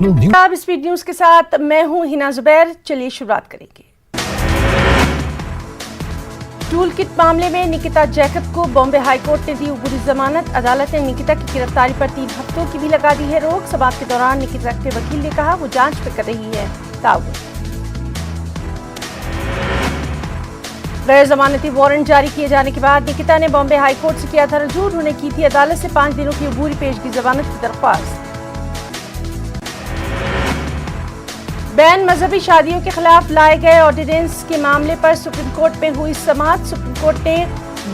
अब speed news के साथ मैं हूं हिना जुबैर। चलिए शुरुआत करेंगे। टूल किट मामले में निकिता जैकब को बॉम्बे हाईकोर्ट ने दी उबूरी जमानत। अदालत ने निकिता की गिरफ्तारी पर 3 हफ्तों की भी लगा दी है रोक। समाअत के दौरान निकिता के वकील ने कहा वो जांच पे कर रही है ताउल। गैर जमानती वारंट जारी किए जाने के बाद निकिता ने बॉम्बे हाईकोर्ट से किया था रजू। उन्होंने की थी अदालत से 5 दिनों की उबूरी पेशगी जमानत की दरख्वास्त। बैन मजहबी शादियों के खिलाफ लाए गए ऑर्डिनेंस के मामले पर सुप्रीम कोर्ट में हुई समाअत। सुप्रीम कोर्ट ने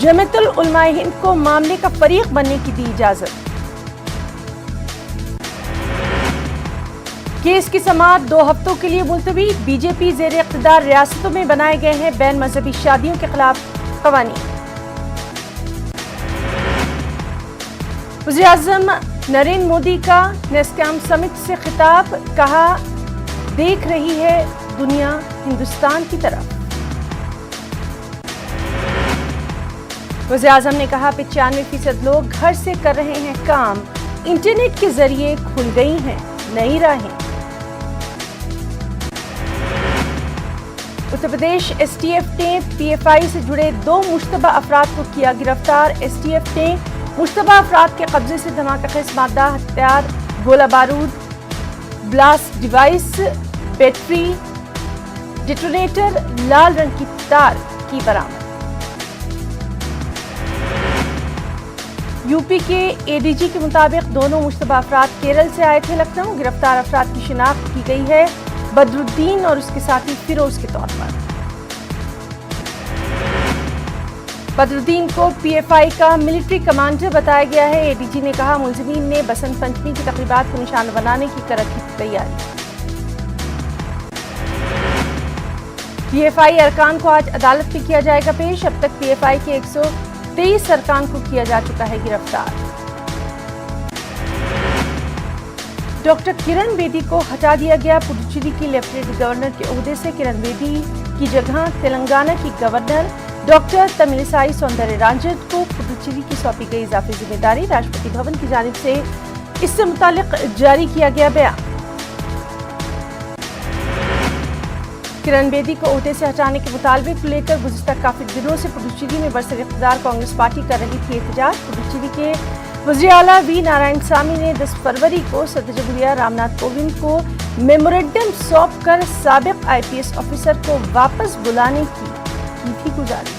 जमीयतुल उलमाए हिंद को मामले का फरीक बनने की दी इजाजत। केस की समाअत 2 हफ्तों के लिए मुलतवी। बीजेपी जेर इख्तिदार रियासतों में बनाए गए हैं बैन मजहबी शादियों के खिलाफ कवानीन। वज़ीर-ए-आज़म नरेंद्र मोदी का नेस्कॉम समिट से खिताब। कहा देख रही है दुनिया हिंदुस्तान की तरफ। वज़ीर-ए-आज़म ने कहा 95% लोग घर से कर रहे हैं काम। इंटरनेट के जरिए खुल गई हैं नई राहें। उत्तर प्रदेश एसटीएफ ने पीएफआई से जुड़े 2 मुश्तबा अफराद को किया गिरफ्तार। एसटीएफ ने मुश्तबा अफराद के कब्जे से धमाकाखेज मादा, हथियार, गोला बारूद, ब्लास्ट डिवाइस, बैटरी, डिटोनेटर, लाल रंग की तार की बरामद। यूपी के एडीजी के मुताबिक दोनों मुश्तबा अफराद केरल से आए थे लखनऊ। गिरफ्तार अफराद की शिनाख्त की गई है बदरुद्दीन और उसके साथी फिरोज के तौर पर। बदरुद्दीन को पीएफआई का मिलिट्री कमांडर बताया गया है। एडीजी ने कहा मुलजिमीन ने बसंत पंचमी की तकरीबात को निशाना बनाने की कर रखी तैयारी। पीएफआई अरकान को आज अदालत में किया जाएगा पेश। अब तक पीएफआई के 123 अरकान को किया जा चुका है गिरफ्तार। डॉक्टर किरण बेदी को हटा दिया गया पुडुचेरी की लेफ्टिनेंट गवर्नर के ओहदे से। किरण बेदी की जगह तेलंगाना की गवर्नर डॉक्टर तमिलिसाई सौंदरराजन को पुडुचेरी की सौंपी गई इजाफी जिम्मेदारी। राष्ट्रपति भवन की जानिब से इससे मुतालिक जारी किया गया बयान। किरण बेदी को ओहदे से हटाने के मुतालबे को लेकर गुज़िश्ता काफी दिनों से पुडुचेरी में बरसर इक़्तिदार कांग्रेस पार्टी कर रही थी एहतजाज। पुडुचेरी के वज़ीर आला वी नारायणसामी ने 10 फरवरी को सदर जमहूरिया रामनाथ कोविंद को मेमोरेंडम सौंप कर साबिक आईपीएस ऑफिसर को वापस बुलाने की थी गुजारिश।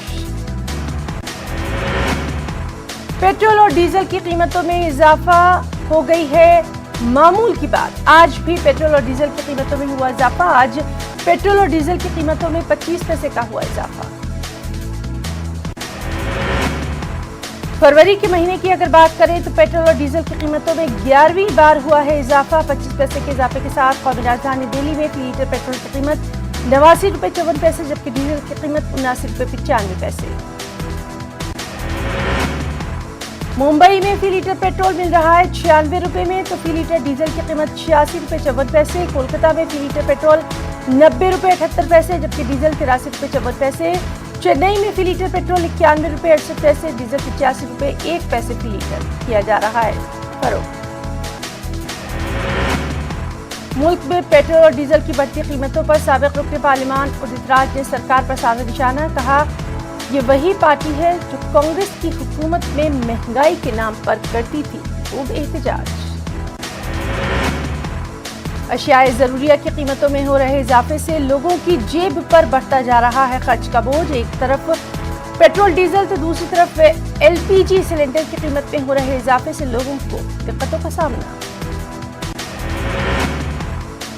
पेट्रोल और डीजल की कीमतों में इजाफा हो गई है मामूल की बात। आज भी पेट्रोल और डीजल की कीमतों में हुआ इजाफा। आज पेट्रोल और डीजल की कीमतों में 25 पैसे का हुआ इजाफा। फरवरी के महीने की अगर बात करें तो पेट्रोल और डीजल की कीमतों में 11वीं बार हुआ है इजाफा। 25 पैसे के इजाफे के साथ कौमी राजधानी दिल्ली में फी लीटर पेट्रोल की कीमत 89 रुपये 54 पैसे, जबकि डीजल की कीमत 79 रुपये 95 पैसे। मुंबई में फी लीटर पेट्रोल मिल रहा है 96 रुपये में, तो फी लीटर डीजल की कीमत 86 रुपये 54 पैसे। कोलकाता में फी लीटर पेट्रोल 90 रुपये 78 पैसे, जबकि डीजल 83 रुपये 54 पैसे। चेन्नई में फी लीटर पेट्रोल 91 रुपये 68 पैसे, डीजल 85 रुपये 1 पैसे फी लीटर किया जा रहा है फरोख्त। मुल्क में पेट्रोल और डीजल की बढ़ती कीमतों पर साबिक रुकन पार्लियामान उदित राज ने सरकार पर साधा निशाना। कहा ये वही पार्टी है जो कांग्रेस की हुकूमत में महंगाई के नाम पर करती थी खूब एहतजाज। अशियाए ज़रूरिया की कीमतों में हो रहे इजाफे से लोगों की जेब पर बढ़ता जा रहा है खर्च का बोझ। एक तरफ पेट्रोल डीजल तो दूसरी तरफ एलपीजी सिलेंडर की कीमत में हो रहे इजाफे से लोगों को दिक्कतों का सामना।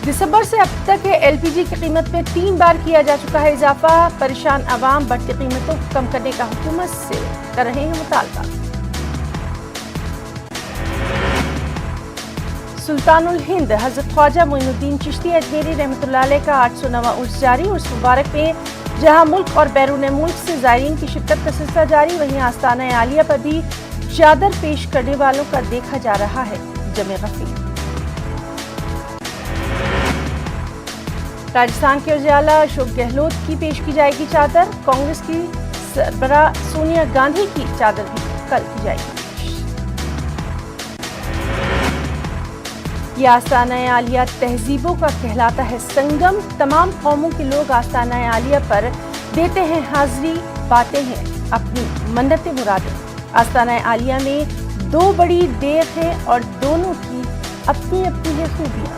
दिसंबर से अब तक एलपीजी की कीमत में 3 बार किया जा चुका है इजाफा। परेशान आवाम बढ़ती कीमतों को कम करने का हुकूमत से कर रहे हैं मुतालबा। सुल्तानुल हिंद हज़रत ख्वाजा मोइनुद्दीन चिश्ती अजमेरी रहमतुल्लाह अलैह का 809वां उर्स जारी। उर्स मुबारक में जहां मुल्क और बैरून मुल्क से ज़ायरीन की शिरकत का सिलसिला जारी, वहीं आस्ताना आलिया पर भी चादर पेश करने वालों का देखा जा रहा है जमे गफीर। राजस्थान के वज़ीर आला अशोक गहलोत की पेश की जाएगी चादर। कांग्रेस की सरबराह सोनिया गांधी की चादर भी कल की जाएगी। ये आस्ताना आलिया तहजीबों का कहलाता है संगम। तमाम कौमों के लोग आस्ताना आलिया पर देते हैं हाजिरी, पाते हैं अपनी मन्नतें मुरादें। आस्ताना आलिया में 2 बड़ी देग हैं और दोनों की अपनी अपनी है खूबियाँ।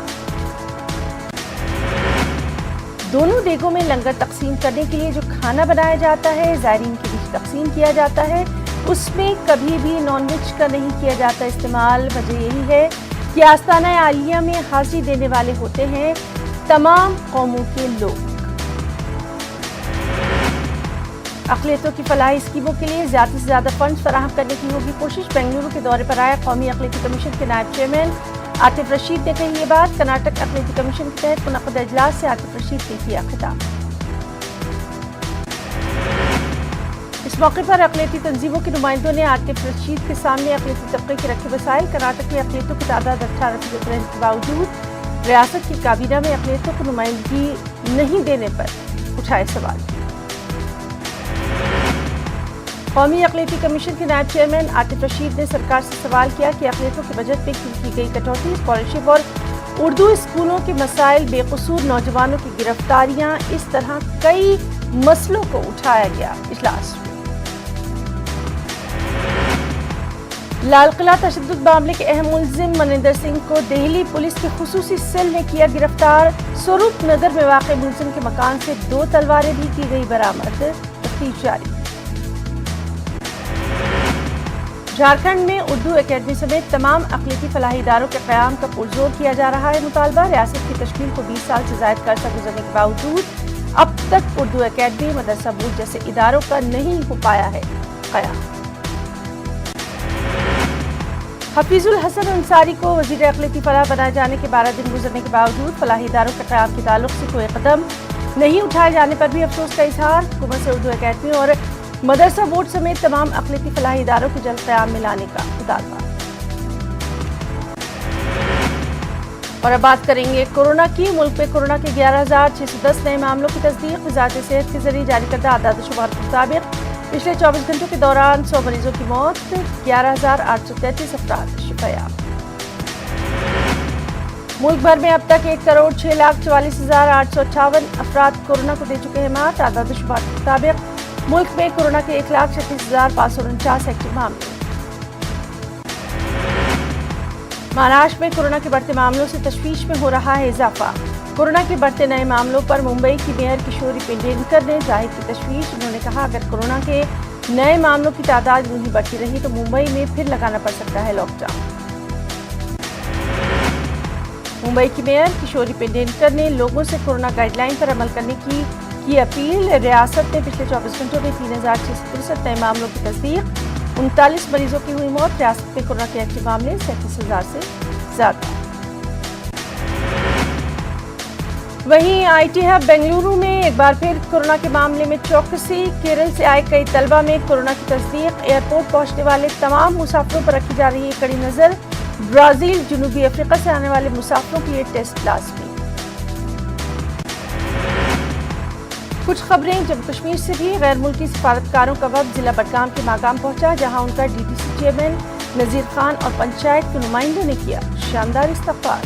दोनों देगों में लंगर तकसीम करने के लिए जो खाना बनाया जाता है, ज़ायरीन के बीच तकसीम किया जाता है, उसमें कभी भी नॉनवेज का नहीं किया जाता इस्तेमाल। वजह यही है कि आस्ताना आलिया में हाजिरी देने वाले होते हैं तमाम कौमों के लोग। अक़लियतों की फलाही स्कीमों के लिए ज़्यादा से ज़्यादा फंड्स फराहम करने की होगी कोशिश। बेंगलुरु के दौरे पर आए कौमी अक़लियती कमीशन के नायब चेयरमैन आतिफ रशीद ने कही ये बात। कर्नाटक अक़लियती कमीशन के तहत मुनक़्क़द इजलास से आतिफ रशीद ने किया खिताब। इस मौके पर अक़लियती तंजीमों के नुमाइंदों ने आतिफ रशीद के सामने अक़लियती तबक़े के रखे वसाइल, कर्नाटक में अक़लियतों की तादाद 18% रहने के बावजूद रियासत की काबीना में अक़लियतों को नुमाइंदगी नहीं देने पर उठाए सवाल। कौमी अक़लियती कमीशन के नायब चेयरमैन आतिफ रशीद ने सरकार से सवाल किया कि अक़लियतों के बजट में क्यों की गई कटौती, स्कॉलरशिप और उर्दू स्कूलों के मसाइल, बेकसूर नौजवानों की गिरफ्तारियां, इस तरह कई मसलों को उठाया गया इजलास में। लाल किला तशद्दुद मामले के अहम मुलजिम मनिंदर सिंह को दिल्ली पुलिस के खुसूसी सेल ने किया गिरफ्तार। स्वरूप नगर में वाक़ मुलजिम के मकान से 2 तलवारें भी की गई बरामद, तफ्तीश जारी। झारखंड में उर्दू एकेडमी समेत तमाम अक़लियती फलाही इदारों के क़याम का पुरजोर किया जा रहा है मुतालबा। रियासत की तश्कील को 20 साल से ज़ायद का अर्सा गुजरने के बावजूद अब तक उर्दू एकेडमी, मदरसा बोर्ड जैसे इदारों का नहीं हो पाया है क़याम। हफीजुल हसन अंसारी को वज़ीर अक़लियती फलाह बनाए जाने के 12 दिन गुजरने के बावजूद फलाही इदारों के क़याम के ताल्लुक से कोई कदम नहीं उठाए जाने पर भी अफसोस का इजहार। हुकूमत से उर्दू एकेडमी और मदरसा बोर्ड समेत तमाम अक़लियती फलाही इदारों के जल्द क़याम में लाने का मुतालबा। और अब बात करेंगे कोरोना की। मुल्क में कोरोना के 11,610 नए मामलों की तस्दीक। वज़ारत सेहत के जरिए जारी करदा आदाद-ओ-शुमार के मुताबिक पिछले 24 घंटों के दौरान 100 मरीजों की मौत, 11,833 अफराद शिफायाब। मुल्क भर में अब तक 1,06,44,858 अफराद कोरोना को दे चुके हैं मात। आदाद-ओ-शुमार के मुताबिक मुल्क में कोरोना के 1,36,549 एक्टिव मामले। महाराष्ट्र में कोरोना के बढ़ते मामलों से तशवीश में हो रहा है इजाफा। कोरोना के बढ़ते नए मामलों पर मुंबई की मेयर किशोरी पेंडेलकर ने जाहिर की तशवीश। उन्होंने कहा अगर कोरोना के नए मामलों की तादाद यूं ही बढ़ती रही तो मुंबई में फिर लगाना पड़ सकता है लॉकडाउन। मुंबई की मेयर किशोरी पेंडेलकर ने लोगों से कोरोना गाइडलाइन पर अमल करने की अपील। रियासत में पिछले 24 घंटों में 3,663 नए मामलों की तस्दीक, 39 मरीजों की हुई मौत। रियासत में कोरोना के एक्टिव मामले 37,000 से ज्यादा। वहीं आईटी हब बेंगलुरु में एक बार फिर कोरोना के मामले में चौकसी। केरल से आए कई तलबा में कोरोना की तस्दीक। एयरपोर्ट पहुंचने वाले तमाम मुसाफिरों पर रखी जा रही है कड़ी नजर। ब्राजील, जनूबी अफ्रीका से आने वाले मुसाफिरों के लिए टेस्ट लाजमी। कुछ खबरें जम्मू कश्मीर से भी। गैर मुल्की सिफारतकारों का वफ्द जिला बडगाम के मागाम पहुंचा, जहां उनका डीडीसी चेयरमैन नजीर खान और पंचायत के नुमाइंदों ने किया शानदार इस्तकबाल।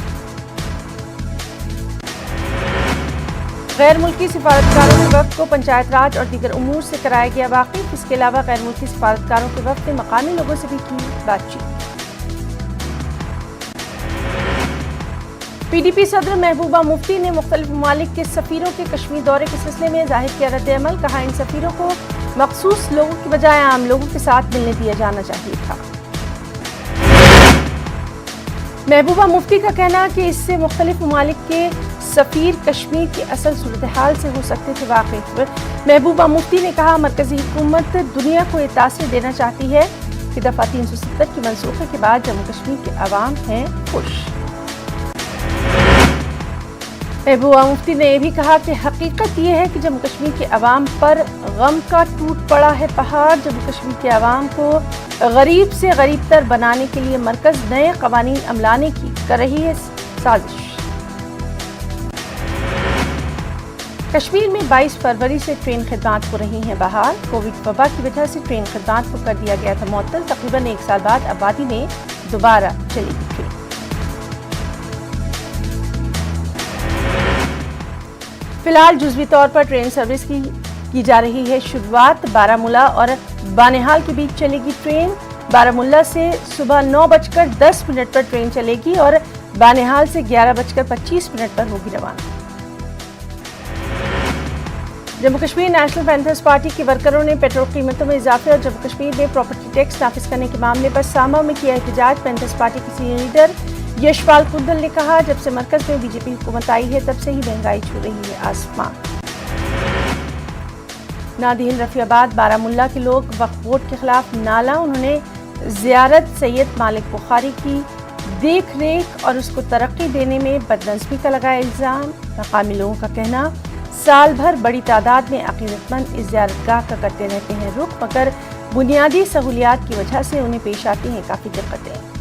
गैर मुल्की सिफारतकारों के वफ्द को पंचायत राज और दीगर उमूर से कराया गया वाकिफ। इसके अलावा गैर मुल्की सिफारतकारों के वफ्द ने मकामी लोगों से भी की बातचीत। पीडीपी सदर महबूबा मुफ्ती ने मुख्तलिफ ममालिक के सफीरों के कश्मीर दौरे के सिलसिले में जाहिर किया रद्द-ए-अमल। कहा इन सफीरों को मखसूस लोगों की बजाय आम लोगों के साथ मिलने दिया जाना चाहिए था। महबूबा मुफ्ती का कहना कि इससे मुख्तलिफ ममालिक के सफीर कश्मीर की असल सूरत हाल से हो सकते थे वाकिफ। महबूबा मुफ्ती ने कहा मरकजी हुकूमत दुनिया को ये तासीर देना चाहती है कि दफा 370 की मनसूखे के बाद जम्मू कश्मीर के अवाम हैं खुश। महबूबा मुफ्ती ने यह भी कहा कि हकीकत यह है कि जम्मू कश्मीर के अवाम पर गम का टूट पड़ा है पहाड़। जम्मू कश्मीर के अवाम को गरीब से गरीब तर बनाने के लिए मरकज नए कवानीन अमलाने की कर रही है साजिश। कश्मीर में 22 फरवरी से ट्रेन खिदमात हो रही हैं बहाल। कोविड वबा की वजह से ट्रेन खिदमात को कर दिया गया था मुअत्तल। तकरीबन 1 साल बाद आबादी में दोबारा चलेगी ट्रेन। फिलहाल जुज़वी तौर पर ट्रेन सर्विस की जा रही है शुरुआत। बारामूला और बानिहाल के बीच चलेगी ट्रेन। बारामूला से सुबह 9:10 पर ट्रेन चलेगी और बानिहाल से 11:25 पर होगी रवाना। Jammu Kashmir national panthers party के वर्करों ने पेट्रोल कीमतों में इजाफे और जम्मू कश्मीर में प्रॉपर्टी टैक्स नाफिज करने के मामले पर सामा में किया एहतजाज। पैंथर्स पार्टी के सीनियर लीडर यशपाल कुंडल ने कहा, जब से मरकज में बीजेपी हुकूमत आई है तब से ही महंगाई छू रही है आसमान। नादिन रफियाबाद बारामुल्ला के लोग वक्फ बोर्ड के खिलाफ नाला। उन्होंने ज़ियारत सैयद मालिक बुखारी की देख रेख और उसको तरक्की देने में बदनज़मी का लगाया इल्ज़ाम। मकामी लोगों का कहना, साल भर बड़ी तादाद में अक़ीदतमंद इस ज़ियारतगाह का करते रहते हैं रुख, मगर बुनियादी सहूलियात की वजह से उन्हें पेश आती हैं काफ़ी दिक्कतें।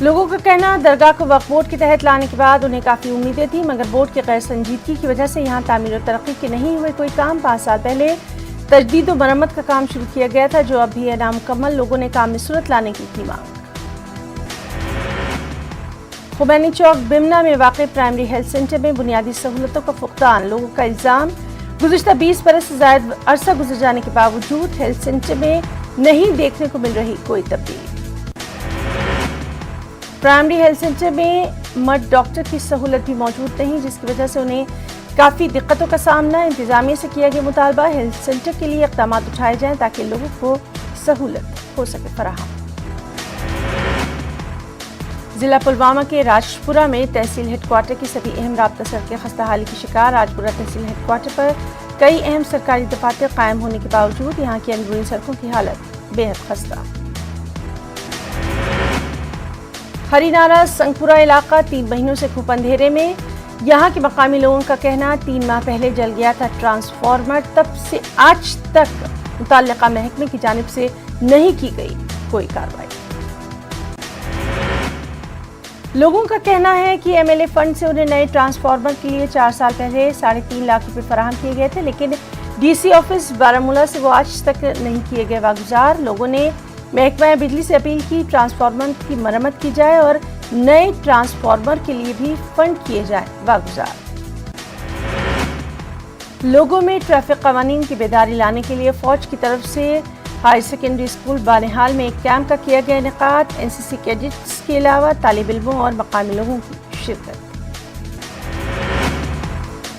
लोगों का कहना, दरगाह को वक्फ बोर्ड के तहत लाने के बाद उन्हें काफ़ी उम्मीदें थी, मगर बोर्ड की गैर संजीदगी की वजह से यहाँ तामीर और तरक्की के नहीं हुए कोई काम। 5 साल पहले तजदीद और मरम्मत का काम शुरू किया गया था, जो अब भी है नामुकम्मल। लोगों ने काम में सूरत लाने की थी मांग। खुमैनी चौक बिमना में वाक़ प्राइमरी हेल्थ सेंटर में बुनियादी सहूलतों का फुकदान। लोगों का इल्ज़ाम, गुज़िश्ता 20 बरस से ज़ायद अरसा गुजर जाने के बावजूद हेल्थ सेंटर में नहीं देखने को मिल रही कोई तब्दीली। प्राइमरी हेल्थ सेंटर में मर्द डॉक्टर की सहूलत भी मौजूद नहीं, जिसकी वजह से उन्हें काफ़ी दिक्कतों का सामना। इंतज़ामिया से किया गया मुतालबा, हेल्थ सेंटर के लिए इक़दाम उठाए जाएँ ताकि लोगों को सहूलत हो सके फराहम। जिला पुलवामा के राजपुरा में तहसील हेडक्वार्टर की सभी अहम राब्ता सड़कें खस्ताहाली की शिकार। राजपुरा तहसील हेडक्वार्टर पर कई अहम सरकारी दफातर कायम होने के बावजूद यहाँ की अंदरूनी सड़कों की हालत बेहद खस्ता। हरिनारा संगपुरा इलाका 3 महीनों से खूब अंधेरे में। यहाँ के मकामी लोगों का कहना, 3 माह पहले जल गया था ट्रांसफार्मर, तब से आज तक मुतल्लिका महकमे की जानिब से नहीं की गई कोई कार्रवाई। लोगों का कहना है कि एमएलए फंड से उन्हें नए ट्रांसफार्मर के लिए 4 साल पहले 3.5 लाख रुपए फराहम किए गए थे, लेकिन डीसी ऑफिस बारामूला से वो आज तक नहीं किए गए वागुजार। लोगों ने महकमा बिजली से अपील की, ट्रांसफार्मर की मरम्मत की जाए और नए ट्रांसफार्मर के लिए भी फंड किए जाए वागुजार। लोगों में ट्रैफिक कवानीन की बेदारी लाने के लिए फौज की तरफ से हाई सेकेंडरी स्कूल बानिहाल में एक कैंप का किया गया इनेकाद। एनसीसी कैडेट्स के अलावा तालिब इल्मों और मकामी लोगों की शिरकत।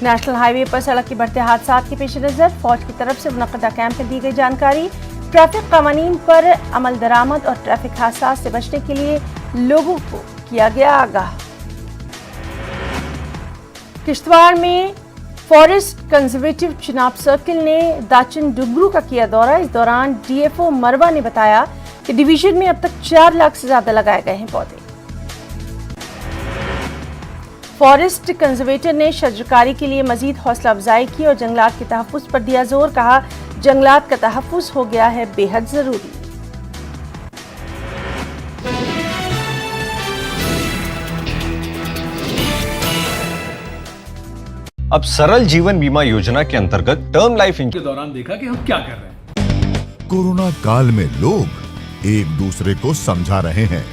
नेशनल हाईवे पर सड़क के बढ़ते हादसात के पेश नज़र फौज की तरफ से मुनक्किदा कैंप में दी गई जानकारी। ट्रैफिक कवानीन पर अमल दरामद और ट्रैफिक हादसात से बचने के लिए लोगों को किया गया आगाह। किश्तवाड़ में फॉरेस्ट कंजर्वेटिव चिनाब सर्किल ने दाचन डुगरू का किया दौरा। इस दौरान डीएफओ मरवा ने बताया कि डिवीजन में अब तक 4 लाख से ज्यादा लगाए गए हैं पौधे। फॉरेस्ट कंजर्वेटर ने शजरकारी के लिए मजीद हौसला अफजाई की और जंगलात के तहफ्फुज पर दिया जोर। कहा, जंगलात का तहफ्फुज हो गया है बेहद जरूरी। अब सरल जीवन बीमा योजना के अंतर्गत टर्म लाइफ इंश्योरेंस के दौरान देखा कि हम क्या कर रहे हैं। कोरोना काल में लोग एक दूसरे को समझा रहे हैं,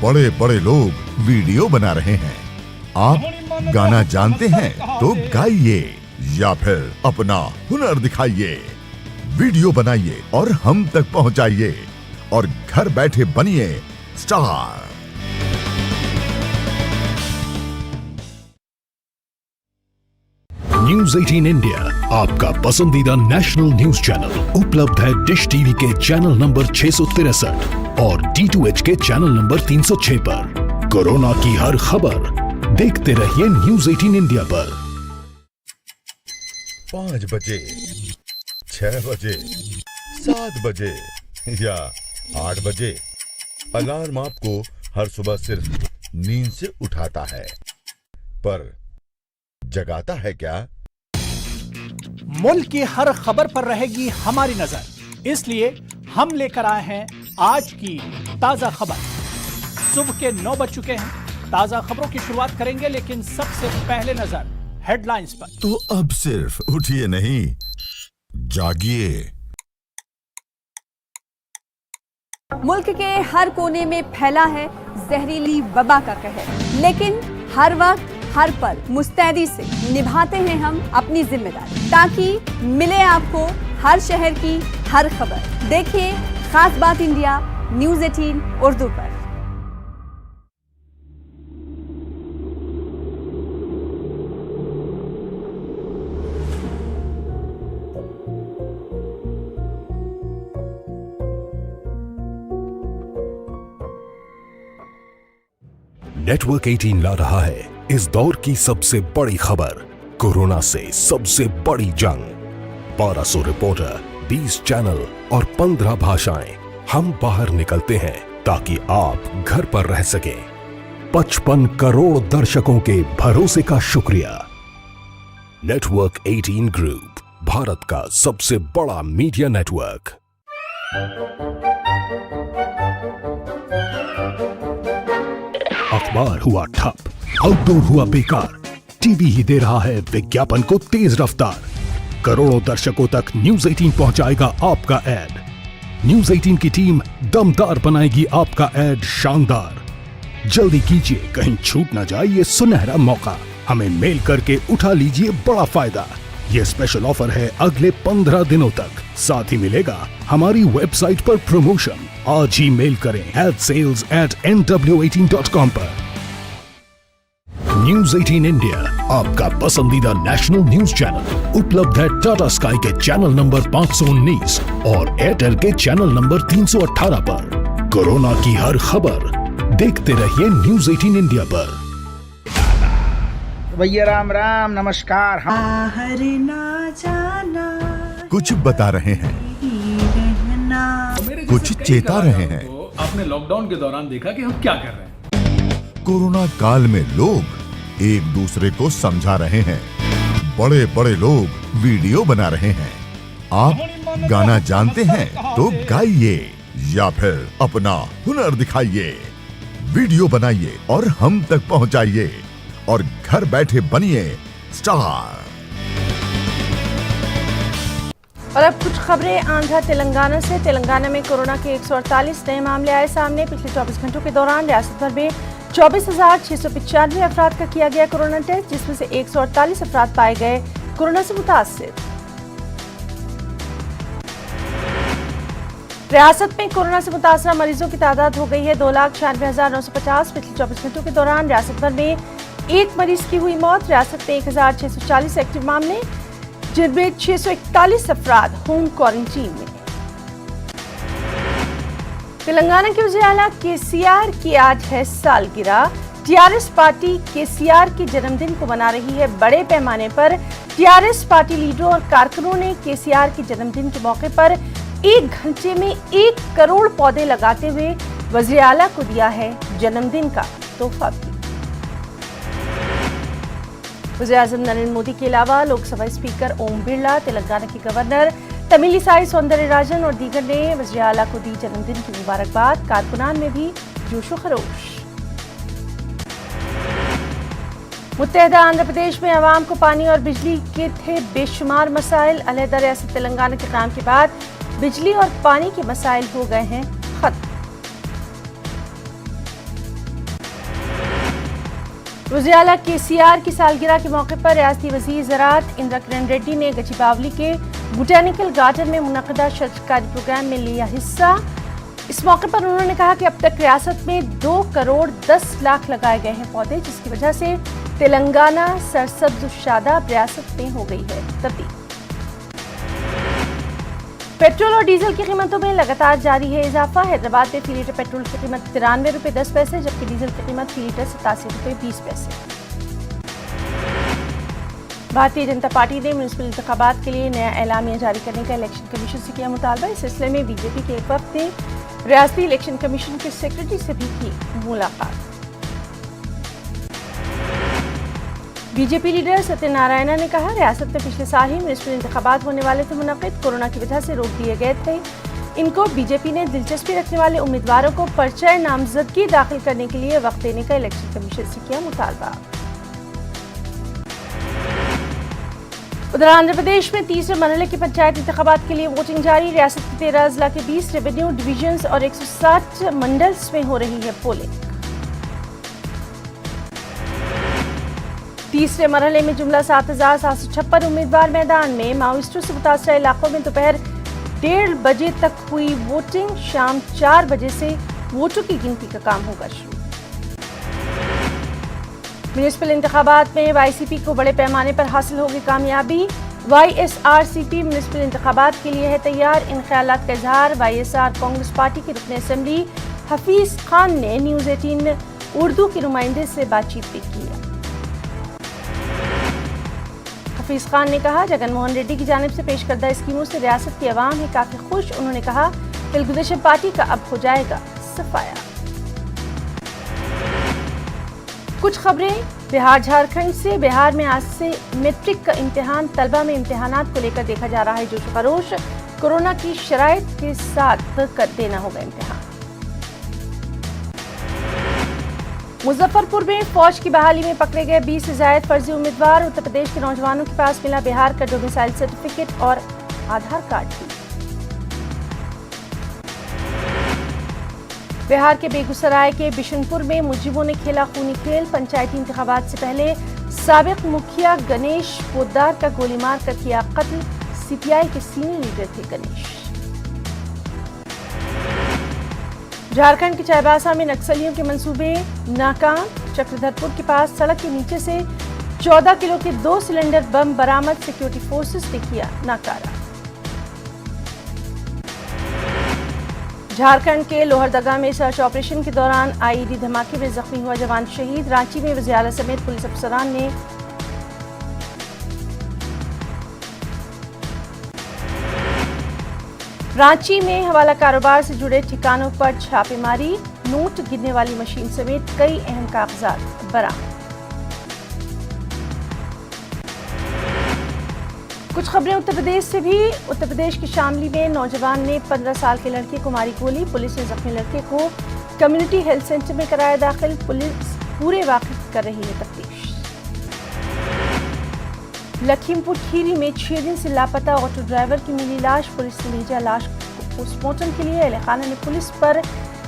बड़े बड़े लोग वीडियो बना रहे हैं। आप गाना जानते हैं तो गाइए या फिर अपना हुनर दिखाइए, वीडियो बनाइए और हम तक पहुंचाइए और घर बैठे बनिए स्टार। न्यूज 18 इंडिया आपका पसंदीदा नेशनल न्यूज चैनल उपलब्ध है डिश टीवी के चैनल नंबर 663 और D2H के चैनल नंबर 306 पर। कोरोना की हर खबर देखते रहिए न्यूज 18 इंडिया पर। 5 बजे, 6 बजे, 7 बजे या 8 बजे अलार्म आपको हर सुबह सिर्फ नींद से उठाता है, पर जगाता है क्या? मुल्क की हर खबर पर रहेगी हमारी नजर, इसलिए हम लेकर आए हैं आज की ताजा खबर। सुबह के 9 बज चुके हैं। ताजा खबरों की शुरुआत करेंगे, लेकिन सबसे पहले नजर हेडलाइंस पर। तो अब सिर्फ उठिए नहीं, जागिए। मुल्क के हर कोने में फैला है जहरीली वबा का कहर, लेकिन हर वक्त हर पल मुस्तैदी से निभाते हैं हम अपनी जिम्मेदारी, ताकि मिले आपको हर शहर की हर खबर। देखिए खास बात इंडिया न्यूज़ 18 उर्दू पर। नेटवर्क 18 ला रहा है इस दौर की सबसे बड़ी खबर, कोरोना से सबसे बड़ी जंग। 1200 रिपोर्टर, 20 चैनल और 15 भाषाएं। हम बाहर निकलते हैं ताकि आप घर पर रह सकें। 55 करोड़ दर्शकों के भरोसे का शुक्रिया। नेटवर्क 18 ग्रुप, भारत का सबसे बड़ा मीडिया नेटवर्क। अखबार हुआ ठप, आउटडोर हुआ बेकार, टीवी ही दे रहा है विज्ञापन को तेज रफ्तार। करोड़ों दर्शकों तक न्यूज़ 18 पहुंचाएगा आपका ऐड। न्यूज़ 18 की टीम दमदार बनाएगी आपका ऐड शानदार। जल्दी कीजिए, कहीं छूट ना जाए ये सुनहरा मौका। हमें मेल करके उठा लीजिए बड़ा फायदा। ये स्पेशल ऑफर है अगले 15 दिनों तक। साथ ही मिलेगा हमारी वेबसाइट पर प्रमोशन। आज ही मेल करें adsales@nw18.com पर। न्यूज़ 18 इंडिया, आपका पसंदीदा नेशनल न्यूज चैनल, उपलब्ध है टाटा स्काई के चैनल नंबर 519 और एयरटेल के चैनल नंबर 318 पर। कोरोना की हर खबर देखते रहिए न्यूज़ 18 इंडिया पर। भैया राम राम, नमस्कार। बाहर ना जाना, कुछ बता रहे हैं, कुछ चेता रहे हैं। तो आपने लॉकडाउन के दौरान देखा कि हम क्या कर रहे हैं। कोरोना काल में लोग एक दूसरे को समझा रहे हैं। बड़े बड़े लोग वीडियो बना रहे हैं। आप गाना जानते हैं तो गाइए या फिर अपना हुनर दिखाइए। वीडियो बनाइए और हम तक पहुंचाइए और घर बैठे बनिए स्टार। और अब कुछ खबरें आंध्र तेलंगाना से। तेलंगाना में कोरोना के 148 नए मामले आए सामने। पिछले 24 घंटों के दौरान रियासत भर में 24,695 अफराद का किया गया कोरोना टेस्ट, जिसमें से 148 अफराद पाए गए कोरोना से मुतासिर। रियासत में कोरोना से मुतासरा मरीजों की तादाद हो गई है 2,96,950। पिछले 24 घंटों के दौरान रियासत भर में एक मरीज की हुई मौत। रियासत में 1,640 एक्टिव मामले, जिनमें 641 अफराद होम क्वारंटीन में। तेलंगाना के वज़ीर आला केसीआर की आज है सालगिरह। टीआरएस पार्टी केसीआर के जन्मदिन को मना रही है बड़े पैमाने पर। टीआरएस पार्टी लीडरों और कारकुनों ने केसीआर के जन्मदिन के मौके पर 1 घंटे में 1 करोड़ पौधे लगाते हुए वज़ीर आला को दिया है जन्मदिन का तोहफा भी। वज़ीर-ए-आज़म नरेंद्र मोदी के अलावा लोकसभा स्पीकर ओम बिरला, तेलंगाना के गवर्नर तमिलिसाई सौंदरराजन और दीगर ने वज़ीर आला को दी जन्मदिन की मुबारकबाद। कारकुनान में भी जोशो खरोश। मुत्तहदा आंध्र प्रदेश में आवाम को पानी और बिजली के थे बेशुमार मसाइल। अलहदा रियासत तेलंगाना के क़याम के बाद बिजली और पानी के मसाइल हो गए हैं खत्म। वज़ीर आला केसीआर की सालगिरह के मौके पर रियासती वज़ीर ज़राअत इंदिरा किरण रेड्डी ने गचिबावली के बोटेनिकल गार्डन में मुनक़दा सरकारी प्रोग्राम में लिया हिस्सा। इस मौके पर उन्होंने कहा कि अब तक रियासत में 2 करोड़ 10 लाख लगाए गए हैं पौधे, जिसकी वजह से तेलंगाना सरसब्ज़ शादाब रियासत में हो गई है तब्दील। पेट्रोल और डीजल की कीमतों में लगातार जारी है इजाफा। हैदराबाद में फी लीटर पेट्रोल की कीमत 93 रुपये 10 पैसे, जबकि डीजल की कीमत फी लीटर 87 रुपये 20 पैसे। भारतीय जनता पार्टी ने म्युनिसिपल इंतखाबात के लिए नया एलामिया जारी करने का इलेक्शन कमीशन से किया मुतालबा। इस सिलसिले में बीजेपी के एक वफद ने रियासती इलेक्शन कमीशन के सेक्रेटरी से भी की मुलाकात। बीजेपी लीडर सत्यनारायण ने कहा, रियासत में पिछले साल ही म्युनिसिपल इंतखाबात होने वाले थे मुनक़िद, कोरोना की वजह से रोक दिए गए थे। इनको बीजेपी ने दिलचस्पी रखने वाले उम्मीदवारों को पर्चा नामजदगी दाखिल करने के लिए वक्त देने का इलेक्शन कमीशन से किया मुतालबा। उधर आंध्र प्रदेश में तीसरे मरहले के पंचायत इंतखाबात के लिए वोटिंग जारी। रियासत के 13 अजला के 20 रेवेन्यू डिवीजन्स और 160 मंडल्स में हो रही है पोलिंग। तीसरे मरहले में जुमला 7,756 उम्मीदवार मैदान में। माओइस्टों से मुतासरा इलाकों में दोपहर 1:30 बजे तक हुई वोटिंग। शाम 4 बजे से वोटों की गिनती का काम होगा शुरू। म्युनिसिपल इंतखाबात में वाईसीपी को बड़े पैमाने पर हासिल होगी कामयाबी। वाईएसआरसीपी म्युनिसिपल इंतखाबात के लिए है तैयार। इन ख्यालात का इजहार वाईएसआर कांग्रेस पार्टी के रुकन असेंबली हफीज खान ने न्यूज 18 उर्दू के नुमाइंदे से बातचीत भी की। हफीज खान ने कहा, जगनमोहन रेड्डी की जानिब से पेश करदा स्कीमों से रियासत की आवाम है काफी खुश। उन्होंने कहा, तेलुगुदेशम पार्टी का अब हो जाएगा सफाया। कुछ खबरें बिहार झारखंड से। बिहार में आज से मैट्रिक का इम्तिहान। तलबा में इम्तिहानात को लेकर देखा जा रहा है जोश खरोश। कोरोना की शराइत के साथ कर देना होगा इम्तिहान। मुजफ्फरपुर में फौज की बहाली में पकड़े गए 20 से ज्यादा फर्जी उम्मीदवार। उत्तर प्रदेश के नौजवानों के पास मिला बिहार का डोमिसाइल सर्टिफिकेट और आधार कार्ड भी। बिहार के बेगूसराय के बिशनपुर में मुजिबों ने खेला खूनी खेल। पंचायती इंतखाबात से पहले साबिक मुखिया गणेश पोद्दार का गोली मार कर किया कत्ल। सीपीआई के सीनियर लीडर थे गणेश। झारखंड के चाईबासा में नक्सलियों के मंसूबे नाकाम। चक्रधरपुर के पास सड़क के नीचे से 14 किलो के 2 सिलेंडर बम बरामद। सिक्योरिटी फोर्सेस ने किया नाकारा। झारखंड के लोहरदगा में सर्च ऑपरेशन के दौरान आईईडी धमाके में जख्मी हुआ जवान शहीद। रांची में वज़ीर आला समेत पुलिस अफसरान ने रांची में हवाला कारोबार से जुड़े ठिकानों पर छापेमारी। नोट गिनने वाली मशीन समेत कई अहम कागजात बरामद। कुछ खबरें उत्तर प्रदेश से भी। उत्तर प्रदेश के शामली में नौजवान ने 15 साल के लड़के को मारी गोली। पुलिस ने जख्मी लड़के को कम्युनिटी हेल्थ सेंटर में कराया दाखिल। पुलिस पूरे वाक़े की कर रही है तफ्तीश। लखीमपुर खीरी में 6 दिन से लापता ऑटो ड्राइवर की मिली लाश। पुलिस ने भेजा लाश को पोस्टमार्टम के लिए। अहले खाना ने पुलिस पर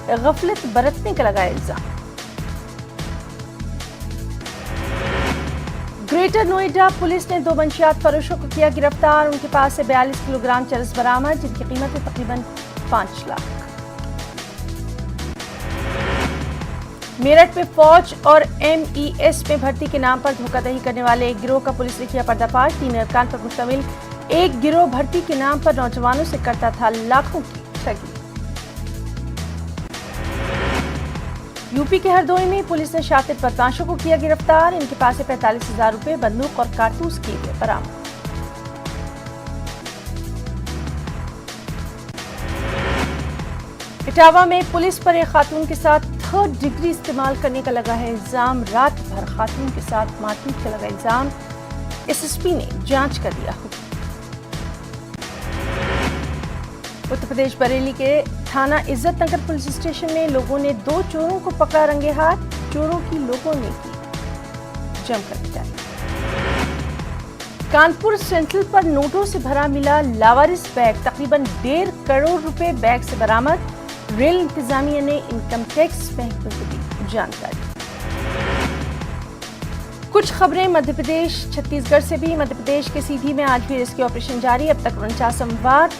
गफलत बरतने का लगाया इल्जाम। ग्रेटर नोएडा पुलिस ने 2 मंशियात फरोशों को किया गिरफ्तार। उनके पास से 42 किलोग्राम चरस बरामद, जिनकी कीमत है तकरीबन 5 लाख। मेरठ में फौज और एमईएस में भर्ती के नाम पर धोखाधड़ी करने वाले एक गिरोह का पुलिस ने किया पर्दाफाश। 3 अरकान पर मुश्तमिल एक गिरोह भर्ती के नाम पर नौजवानों से करता था लाखों की ठगी। यूपी के हरदोई में पुलिस ने शातिर बदमाशों को किया गिरफ्तार। इनके पास से 45,000 रुपए, बंदूक और कारतूस किए गए बरामद। इटावा में पुलिस पर एक खातून के साथ 3rd डिग्री इस्तेमाल करने का लगा है इल्जाम। रात भर खातून के साथ मारपीट का लगा इल्जाम। एसएसपी ने जांच कर दिया हुक्म। उत्तर प्रदेश बरेली के थाना इज्जत नगर पुलिस स्टेशन में लोगों ने 2 चोरों को पकड़ा रंगे हाथ। चोरों की लोगों ने की जमकर पिटाई। कानपुर सेंट्रल पर नोटों से भरा मिला लावारिस बैग। तकरीबन 1.5 करोड़ रुपए बैग से बरामद। रेल इंतजामिया ने इनकम टैक्स महकमे को दी जानकारी। कुछ खबरें मध्य प्रदेश छत्तीसगढ़ से भी। मध्य प्रदेश के सीधी में आज भी रेस्क्यू ऑपरेशन जारी। अब तक 49 अमवात,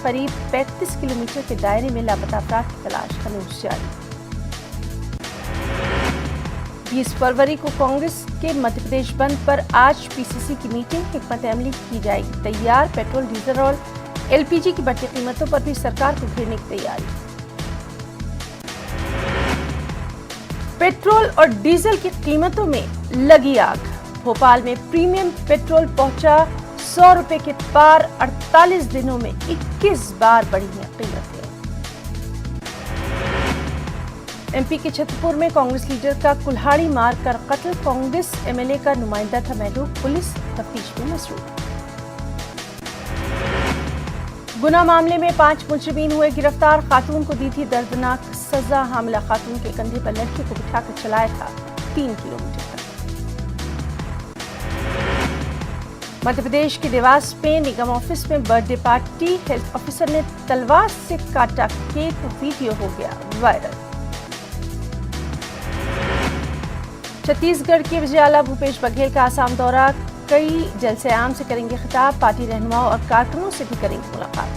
करीब 35 किलोमीटर के दायरे में लापता अफराद की तलाश का न्यूज जारी। 20 फरवरी को कांग्रेस के मध्य प्रदेश बंद पर आज पीसीसी की मीटिंग। हिकमत अमली की जाएगी तैयार। पेट्रोल, डीजल और एलपीजी की बढ़ती कीमतों पर भी सरकार को घेरने की तैयारी। पेट्रोल और डीजल की कीमतों में लगी आग। भोपाल में प्रीमियम पेट्रोल पहुंचा 100 रुपए के पार। 48 दिनों में 21 बार बढ़ी हैं कीमतें। एमपी के छतरपुर में कांग्रेस लीडर का कुल्हाड़ी मारकर कत्ल। कांग्रेस एमएलए का नुमाइंदा था महलूक। पुलिस तफ्तीश में मसरूफ। गुना मामले में 5 मुजरिमीन हुए गिरफ्तार। खातून को दी थी दर्दनाक सजा। हामिला खातून के कंधे पर लड़के को बिठाकर चलाया था 3 किलोमीटर तक। मध्य प्रदेश के देवास में निगम ऑफिस में बर्थडे पार्टी। हेल्थ ऑफिसर ने तलवार से काटा केक। वीडियो हो गया वायरल। छत्तीसगढ़ के वज़ीर-ए-आला भूपेश बघेल का आसाम दौरा, कई जलसे आम से करेंगे खिताब, पार्टी रहनुमाओं और कारकुनों से भी करेंगे मुलाकात।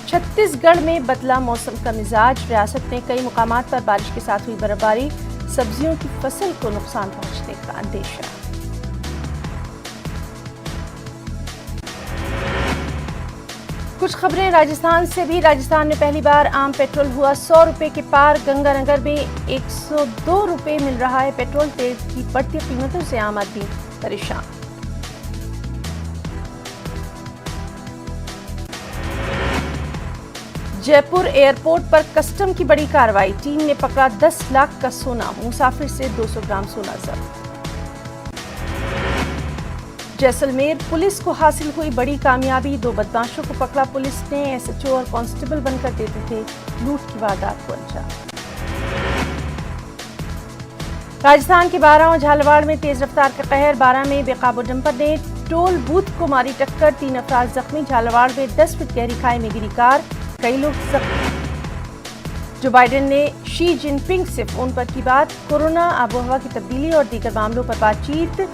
छत्तीसगढ़ में बदला मौसम का मिजाज, रियासत में कई मुकामात पर बारिश के साथ हुई बर्फबारी, सब्जियों की फसल को नुकसान पहुंचने का अंदेशा। कुछ खबरें राजस्थान से भी। राजस्थान में पहली बार आम पेट्रोल हुआ 100 रुपए के पार। गंगानगर में 102 रुपए मिल रहा है पेट्रोल। तेल की बढ़ती कीमतों से आम आदमी परेशान। जयपुर एयरपोर्ट पर कस्टम की बड़ी कार्रवाई, टीम ने पकड़ा 10 लाख का सोना, मुसाफिर से 200 ग्राम सोना जब्त। जैसलमेर पुलिस को हासिल हुई बड़ी कामयाबी, 2 बदमाशों को पकड़ा पुलिस ने। एसएचओ और कांस्टेबल बनकर देते थे लूट की वारदात को अंजाम। राजस्थान के बारां और झालावाड़ में तेज रफ्तार का कहर, बारां में बेकाबू डंपर ने टोल बूथ को मारी टक्कर, 3 अफराद जख्मी। झालावाड़ में 10 फीट गहरी खाई में गिरी कार, कई लोग जख्मी। जो बाइडेन ने शी जिनपिंग से फोन पर की बात, कोरोना, आबोहवा की तब्दीली और दीगर मामलों पर बातचीत।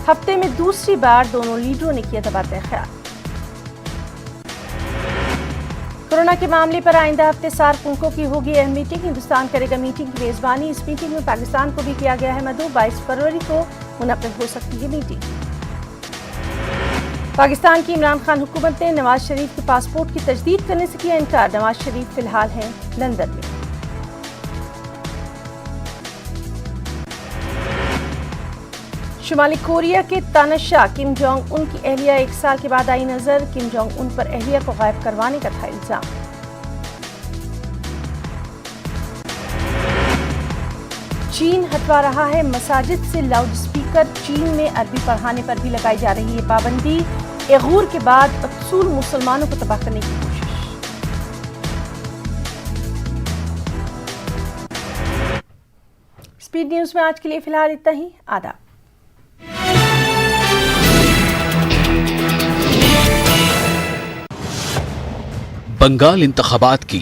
हफ्ते में दूसरी बार दोनों लीडरों ने किया तबादला ख्याल। कोरोना के मामले पर आइंदा हफ्ते सार्क मुल्कों की होगी अहम मीटिंग, हिंदुस्तान करेगा मीटिंग की मेजबानी। इस मीटिंग में पाकिस्तान को भी किया गया है मदऊ, 22 फरवरी को मुनक्किद हो सकती है मीटिंग। पाकिस्तान की इमरान खान हुकूमत ने नवाज शरीफ के पासपोर्ट की तजदीद करने से किया इनकार। नवाज शरीफ फिलहाल हैं लंदन में। शुमाली कोरिया के तानाशाह किम जोंग उन की अहलिया 1 साल के बाद आई नजर। किम जोंग उन पर अहलिया को गायब करवाने का था इल्जाम। चीन हटवा रहा है मसाजिद से लाउड स्पीकर, चीन में अरबी पढ़ाने पर भी लगाई जा रही है पाबंदी। उइगुर के बाद अक्सर मुसलमानों को तबाह करने की कोशिश। स्पीड न्यूज में आज के लिए फिलहाल इतना ही। आदाब। बंगाल इंतखाबात की